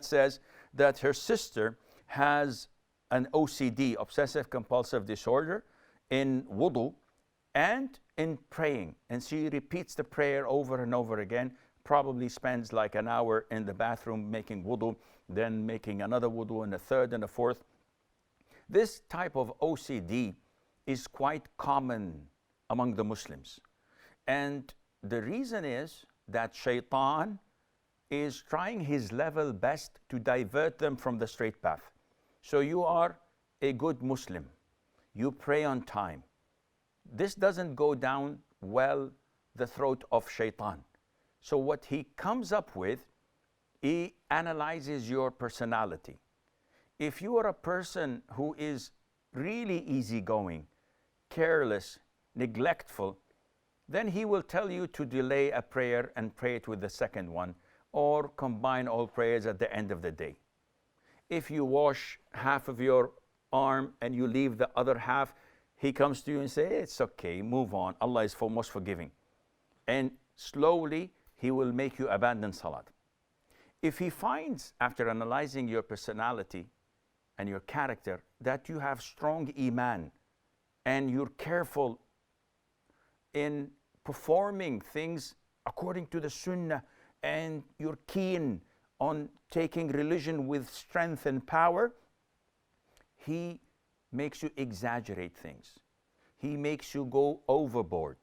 says that her sister has an OCD, obsessive compulsive disorder, in wudu and in praying. And she repeats the prayer over and over again, probably spends like an hour in the bathroom making wudu, then making another wudu and a third and a fourth. This type of OCD is quite common among the Muslims. And the reason is that Shaitan is trying his level best to divert them from the straight path. So you are a good Muslim. You pray on time. This doesn't go down well the throat of Shaitan. So what he comes up with, he analyzes your personality. If you are a person who is really easygoing, careless, neglectful, then he will tell you to delay a prayer and pray it with the second one, or combine all prayers at the end of the day. If you wash half of your arm and you leave the other half, he comes to you and says, it's okay, move on. Allah is most forgiving. And slowly, he will make you abandon salat. If he finds, after analyzing your personality and your character, that you have strong iman and you're careful in performing things according to the sunnah, and you're keen on taking religion with strength and power, he makes you exaggerate things. He makes you go overboard.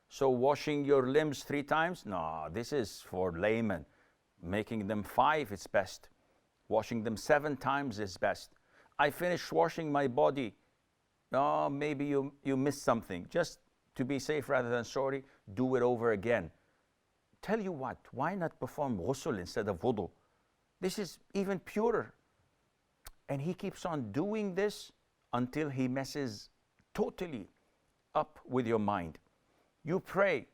So washing your limbs 3 times, no, this is for laymen. Making them 5 is best. Washing them 7 times is best. I finished washing my body. No, maybe you missed something. Just to be safe rather than sorry, do it over again. Tell you what, why not perform ghusl instead of wudu? This is even purer. And he keeps on doing this until he messes totally up with your mind. You pray,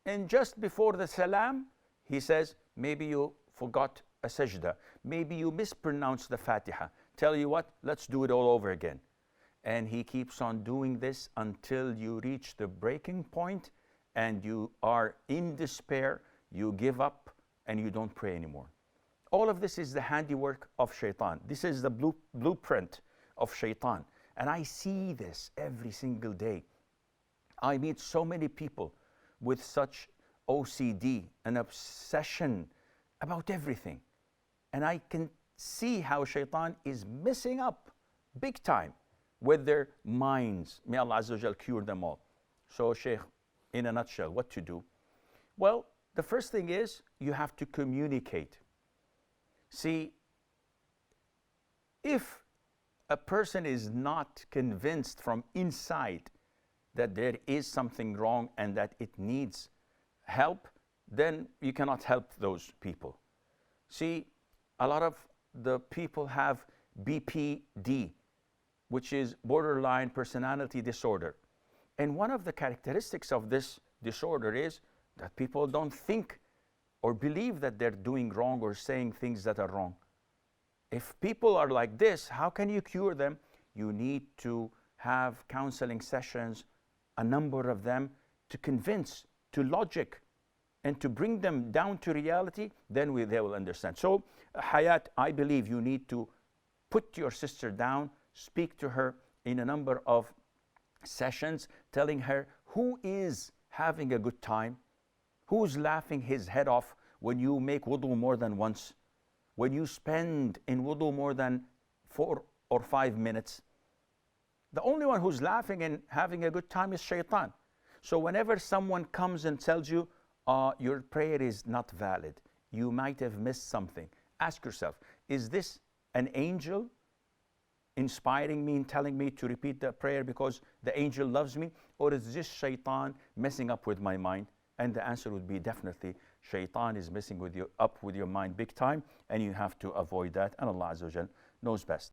and just before the salam, he says, maybe you forgot a sajda. Maybe you mispronounced the Fatiha. Tell you what, let's do it all over again. And he keeps on doing this until you reach the breaking point and you are in despair, you give up, and you don't pray anymore. All of this is the handiwork of Shaitan. This is the blueprint of Shaitan. And I see this every single day. I meet so many people with such OCD, an obsession about everything. And I can see how Shaitan is messing up big time with their minds. May Allah Azza wa Jal cure them all. So Sheikh, in a nutshell, what to do? Well, the first thing is you have to communicate. See, if a person is not convinced from inside that there is something wrong and that it needs help, then you cannot help those people. See, a lot of the people have BPD, which is borderline personality disorder. And one of the characteristics of this disorder is that people don't think or believe that they're doing wrong or saying things that are wrong. If people are like this, how can you cure them? You need to have counseling sessions, a number of them, to convince, to logic, and to bring them down to reality. Then they will understand. So Hayat, I believe you need to put your sister down, speak to her in a number of sessions, telling her who is having a good time, who's laughing his head off when you make wudu more than once, when you spend in wudu more than 4 or 5 minutes. The only one who's laughing and having a good time is Shaitan. So whenever someone comes and tells you, your prayer is not valid, you might have missed something, ask yourself, is this an angel inspiring me and telling me to repeat the prayer because the angel loves me? Or is this Shaitan messing up with my mind? And the answer would be definitely Shaitan is messing up with your mind big time, and you have to avoid that, and Allah Azza wa Jal knows best.